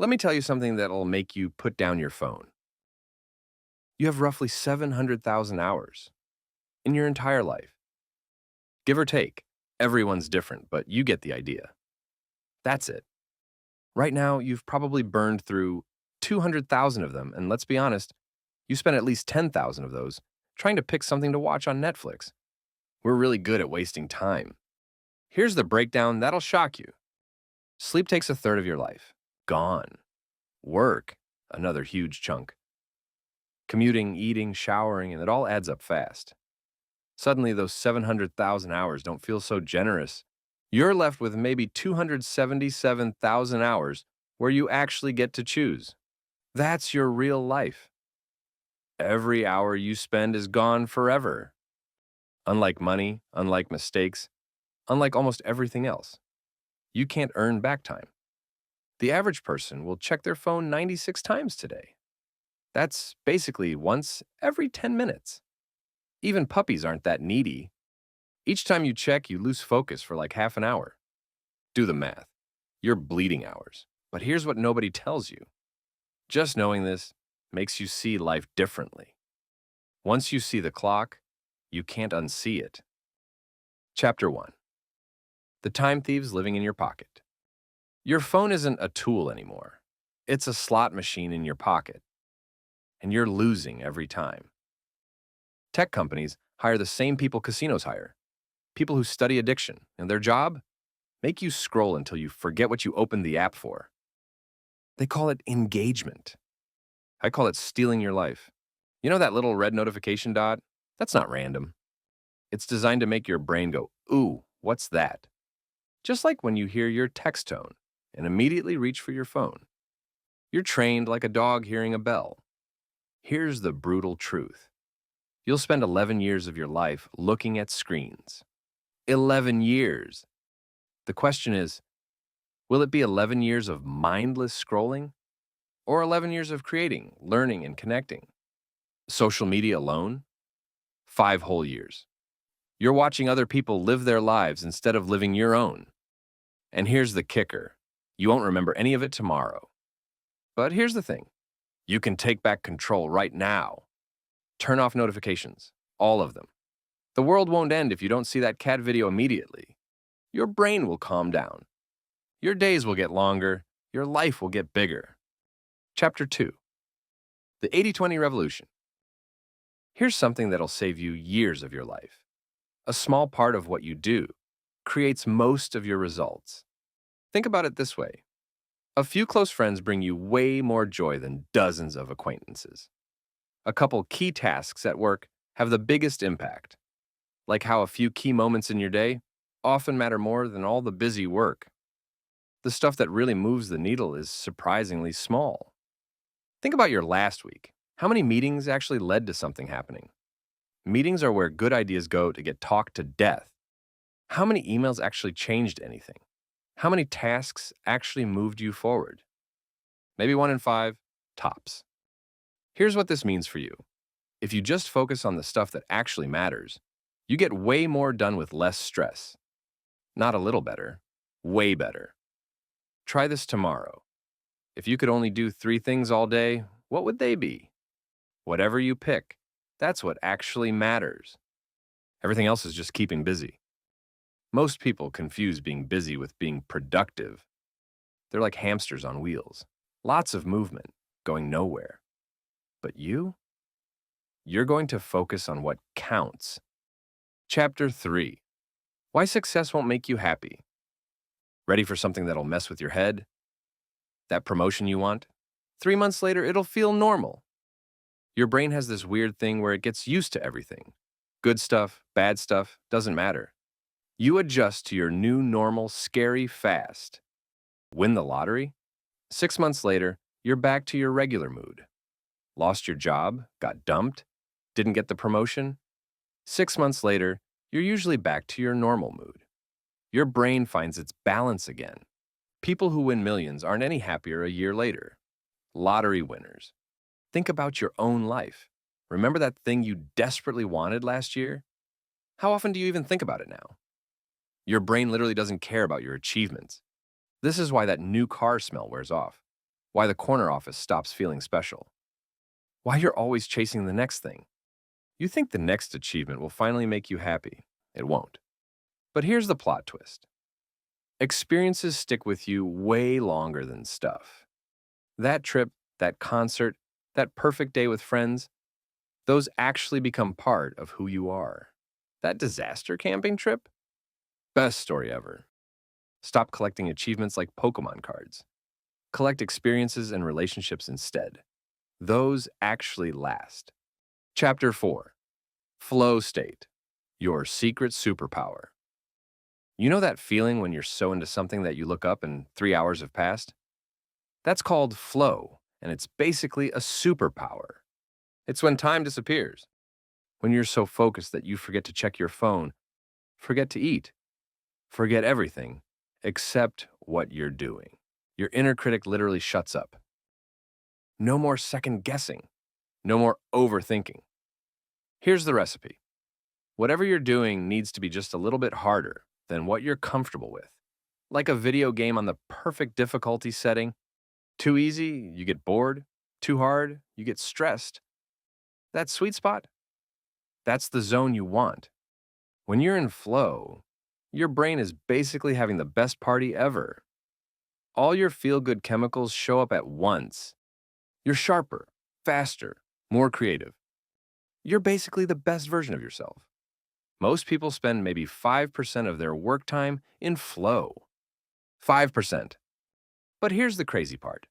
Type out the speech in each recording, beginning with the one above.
Let me tell you something that'll make you put down your phone. You have roughly 700,000 hours in your entire life. Give or take. Everyone's different, but you get the idea. That's it. Right now, you've probably burned through 200,000 of them, and let's be honest, you spent at least 10,000 of those trying to pick something to watch on Netflix. We're really good at wasting time. Here's the breakdown that'll shock you. Sleep takes a third of your life. Gone. Work, another huge chunk. Commuting, eating, showering, and it all adds up fast. Suddenly, those 700,000 hours don't feel so generous. You're left with maybe 277,000 hours where you actually get to choose. That's your real life. Every hour you spend is gone forever. Unlike money, unlike mistakes, unlike almost everything else, you can't earn back time. The average person will check their phone 96 times today. That's basically once every 10 minutes. Even puppies aren't that needy. Each time you check, you lose focus for like half an hour. Do the math. You're bleeding hours. But here's what nobody tells you. Just knowing this makes you see life differently. Once you see the clock, you can't unsee it. Chapter 1. The Time Thieves Living in Your Pocket. Your phone isn't a tool anymore. It's a slot machine in your pocket. And you're losing every time. Tech companies hire the same people casinos hire. People who study addiction, and their job? Make you scroll until you forget what you opened the app for. They call it engagement. I call it stealing your life. You know that little red notification dot? That's not random. It's designed to make your brain go, ooh, what's that? Just like when you hear your text tone and immediately reach for your phone. You're trained like a dog hearing a bell. Here's the brutal truth. You'll spend 11 years of your life looking at screens. 11 years. The question is, will it be 11 years of mindless scrolling? Or 11 years of creating, learning, and connecting? Social media alone? 5 whole years. You're watching other people live their lives instead of living your own. And here's the kicker. You won't remember any of it tomorrow. But here's the thing. You can take back control right now. Turn off notifications. All of them. The world won't end if you don't see that cat video immediately. Your brain will calm down. Your days will get longer. Your life will get bigger. Chapter 2. The 80-20 Revolution. Here's something that'll save you years of your life. A small part of what you do creates most of your results. Think about it this way. A few close friends bring you way more joy than dozens of acquaintances. A couple key tasks at work have the biggest impact, like how a few key moments in your day often matter more than all the busy work. The stuff that really moves the needle is surprisingly small. Think about your last week. How many meetings actually led to something happening? Meetings are where good ideas go to get talked to death. How many emails actually changed anything? How many tasks actually moved you forward? Maybe 1 in 5, tops. Here's what this means for you. If you just focus on the stuff that actually matters, you get way more done with less stress. Not a little better, way better. Try this tomorrow. If you could only do 3 things all day, what would they be? Whatever you pick, that's what actually matters. Everything else is just keeping busy. Most people confuse being busy with being productive. They're like hamsters on wheels. Lots of movement, going nowhere. But you're going to focus on what counts. Chapter 3. Why success won't make you happy. Ready for something that'll mess with your head? That promotion you want? 3 months later, it'll feel normal. Your brain has this weird thing where it gets used to everything. Good stuff, bad stuff, doesn't matter. You adjust to your new normal scary fast. Win the lottery? 6 months later, you're back to your regular mood. Lost your job? Got dumped? Didn't get the promotion? 6 months later, you're usually back to your normal mood. Your brain finds its balance again. People who win millions aren't any happier a year later. Lottery winners. Think about your own life. Remember that thing you desperately wanted last year? How often do you even think about it now? Your brain literally doesn't care about your achievements. This is why that new car smell wears off. why the corner office stops feeling special, why you're always chasing the next thing. You think the next achievement will finally make you happy. It won't. But here's the plot twist. Experiences stick with you way longer than stuff. That trip, that concert, that perfect day with friends, those actually become part of who you are. That disaster camping trip? Best story ever. Stop collecting achievements like Pokemon cards. Collect experiences and relationships instead. Those actually last. Chapter 4. Flow State. Your secret superpower. You know that feeling when you're so into something that you look up and 3 hours have passed? That's called flow, and it's basically a superpower. It's when time disappears. When you're so focused that you forget to check your phone, forget to eat, forget everything except what you're doing. Your inner critic literally shuts up. No more second guessing. No more overthinking. Here's the recipe. Whatever you're doing needs to be just a little bit harder than what you're comfortable with. Like a video game on the perfect difficulty setting. Too easy, you get bored. Too hard, you get stressed. That sweet spot? That's the zone you want. When you're in flow, your brain is basically having the best party ever. All your feel-good chemicals show up at once. You're sharper, faster, more creative. You're basically the best version of yourself. Most people spend maybe 5% of their work time in flow. 5%. But here's the crazy part.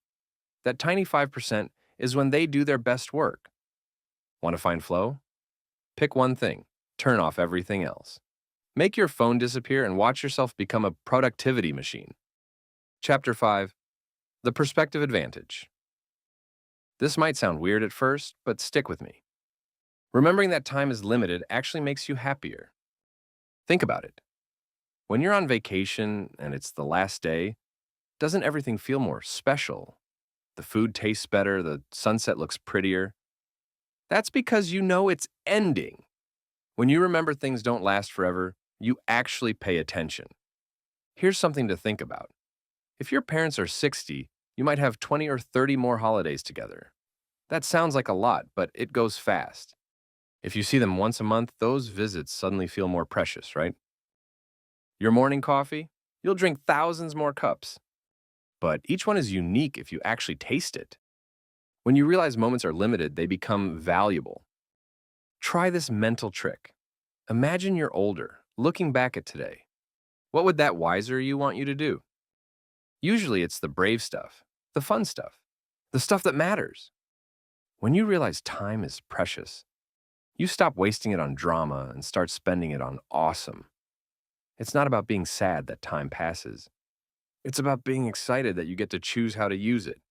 That tiny 5% is when they do their best work. Want to find flow? Pick one thing. Turn off everything else. Make your phone disappear and watch yourself become a productivity machine. Chapter 5. The Perspective Advantage. This might sound weird at first, but stick with me. Remembering that time is limited actually makes you happier. Think about it. When you're on vacation and it's the last day, doesn't everything feel more special? The food tastes better, the sunset looks prettier. That's because you know it's ending. When you remember things don't last forever, you actually pay attention. Here's something to think about. If your parents are 60, you might have 20 or 30 more holidays together. That sounds like a lot, but it goes fast. If you see them once a month, those visits suddenly feel more precious, right? Your morning coffee? You'll drink thousands more cups. But each one is unique if you actually taste it. When you realize moments are limited, they become valuable. Try this mental trick. Imagine you're older, looking back at today. What would that wiser you want you to do? Usually it's the brave stuff, the fun stuff, the stuff that matters. When you realize time is precious, you stop wasting it on drama and start spending it on awesome. It's not about being sad that time passes. It's about being excited that you get to choose how to use it.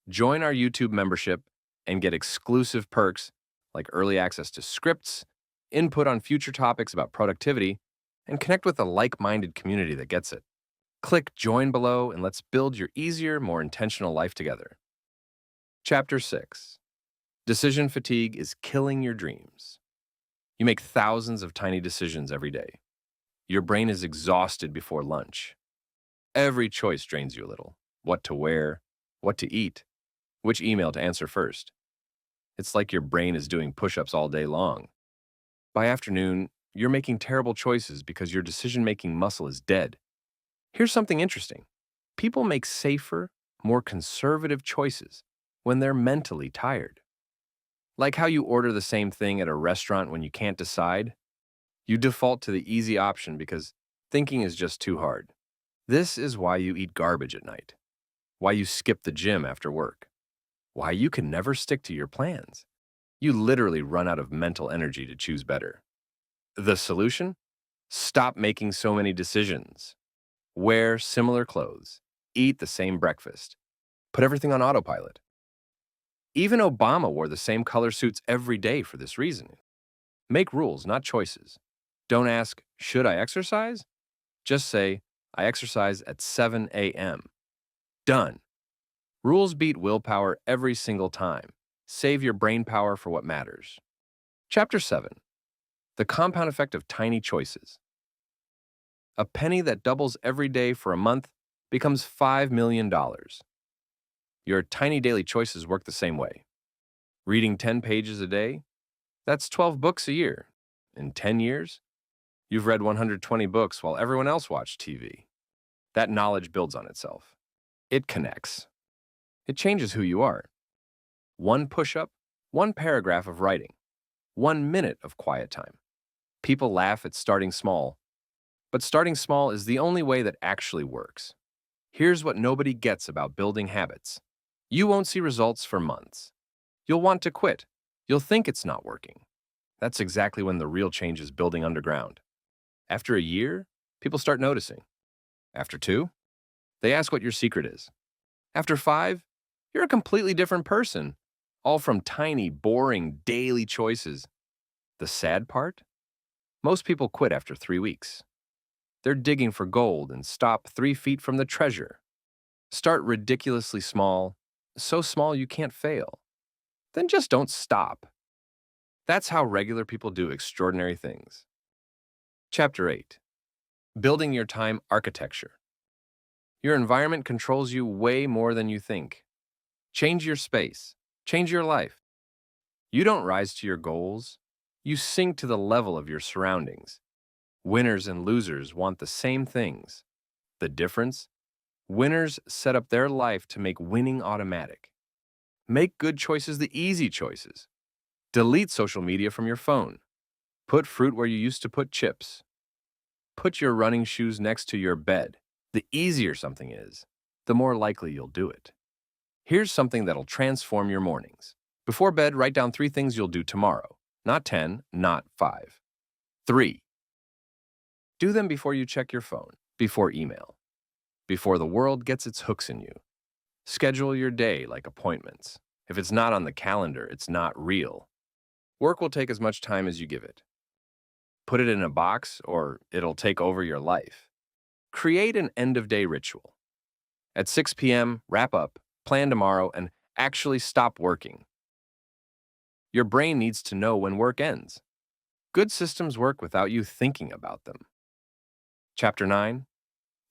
Join our YouTube membership and get exclusive perks like early access to scripts, input on future topics about productivity, and connect with a like-minded community that gets it. Click join below and let's build your easier, more intentional life together. Chapter 6. Decision fatigue is killing your dreams. You make thousands of tiny decisions every day. Your brain is exhausted before lunch. Every choice drains you a little. What to wear, what to eat, which email to answer first. It's like your brain is doing push-ups all day long. By afternoon, you're making terrible choices because your decision-making muscle is dead. Here's something interesting. People make safer, more conservative choices when they're mentally tired. Like how you order the same thing at a restaurant when you can't decide. You default to the easy option because thinking is just too hard. This is why you eat garbage at night. Why you skip the gym after work. Why you can never stick to your plans. You literally run out of mental energy to choose better. The solution? Stop making so many decisions. Wear similar clothes. Eat the same breakfast. Put everything on autopilot. Even Obama wore the same color suits every day for this reason. Make rules, not choices. Don't ask, should I exercise? Just say, I exercise at 7 a.m. Done. Rules beat willpower every single time. Save your brain power for what matters. Chapter 7. The compound effect of tiny choices. A penny that doubles every day for a month becomes $5 million. Your tiny daily choices work the same way. Reading 10 pages a day, that's 12 books a year. In 10 years, you've read 120 books while everyone else watched TV. That knowledge builds on itself. It connects. It changes who you are. One push-up, one paragraph of writing, 1 minute of quiet time. People laugh at starting small, but starting small is the only way that actually works. Here's what nobody gets about building habits. You won't see results for months. You'll want to quit. You'll think it's not working. That's exactly when the real change is building underground. After a year, people start noticing. After 2, they ask what your secret is. After 5, you're a completely different person, all from tiny, boring, daily choices. The sad part? Most people quit after 3 weeks. They're digging for gold and stop 3 feet from the treasure. Start ridiculously small, so small you can't fail. Then just don't stop. That's how regular people do extraordinary things. Chapter 8. Building your time architecture. Your environment controls you way more than you think. Change your space. Change your life. You don't rise to your goals. You sink to the level of your surroundings. Winners and losers want the same things. The difference? Winners set up their life to make winning automatic. Make good choices the easy choices. Delete social media from your phone. Put fruit where you used to put chips. Put your running shoes next to your bed. The easier something is, the more likely you'll do it. Here's something that'll transform your mornings. Before bed, write down 3 things you'll do tomorrow. Not 10, not 5. 3. Do them before you check your phone, before email, before the world gets its hooks in you. Schedule your day like appointments. If it's not on the calendar, it's not real. Work will take as much time as you give it. Put it in a box or it'll take over your life. Create an end-of-day ritual. At 6 p.m., wrap up, plan tomorrow, and actually stop working. Your brain needs to know when work ends. Good systems work without you thinking about them. Chapter 9.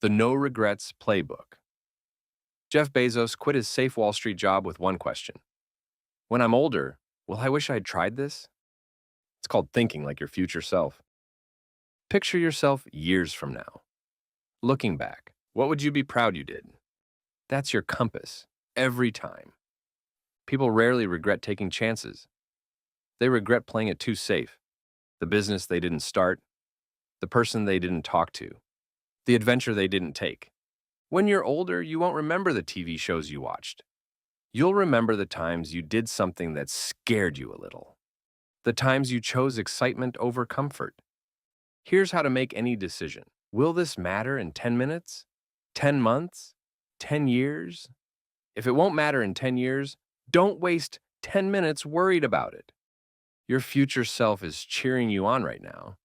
The No Regrets Playbook. Jeff Bezos quit his safe Wall Street job with one question. When I'm older, will I wish I'd tried this? It's called thinking like your future self. Picture yourself years from now. Looking back, what would you be proud you did? That's your compass, every time. People rarely regret taking chances. They regret playing it too safe. The business they didn't start, the person they didn't talk to, the adventure they didn't take. When you're older, you won't remember the TV shows you watched. You'll remember the times you did something that scared you a little. The times you chose excitement over comfort. Here's how to make any decision. Will this matter in 10 minutes? 10 months? 10 years? If it won't matter in 10 years, don't waste 10 minutes worried about it. Your future self is cheering you on right now.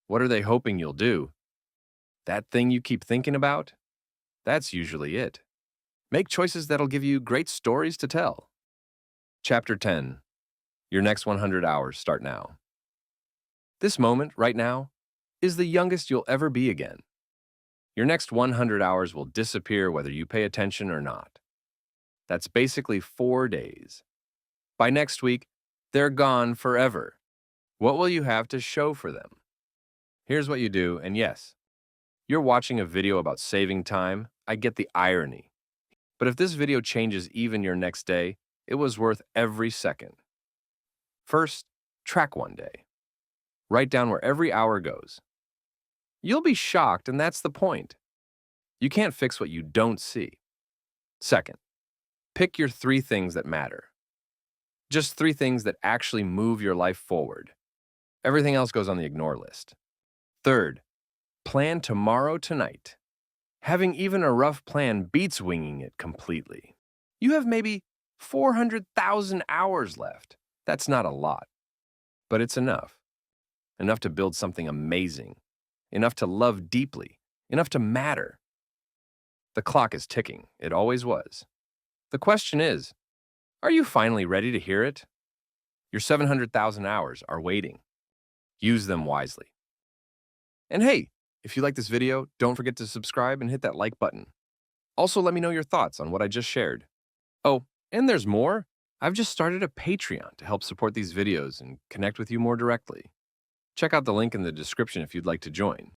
What are they hoping you'll do? That thing you keep thinking about? That's usually it. Make choices that'll give you great stories to tell. Chapter 10. Your next 100 hours start now. This moment, right now, is the youngest you'll ever be again. Your next 100 hours will disappear whether you pay attention or not. That's basically 4 days. By next week, they're gone forever. What will you have to show for them? Here's what you do, and yes, you're watching a video about saving time. I get the irony. But if this video changes even your next day, it was worth every second. First, track one day. Write down where every hour goes. You'll be shocked, and that's the point. You can't fix what you don't see. Second, pick your 3 things that matter. Just 3 things that actually move your life forward. Everything else goes on the ignore list. Third, plan tomorrow tonight. Having even a rough plan beats winging it completely. You have maybe 400,000 hours left. That's not a lot, but it's enough. Enough to build something amazing. Enough to love deeply. Enough to matter. The clock is ticking. It always was. The question is, are you finally ready to hear it? Your 700,000 hours are waiting. Use them wisely. And hey, if you like this video, don't forget to subscribe and hit that like button. Also, let me know your thoughts on what I just shared. Oh, and there's more. I've just started a Patreon to help support these videos and connect with you more directly. Check out the link in the description if you'd like to join.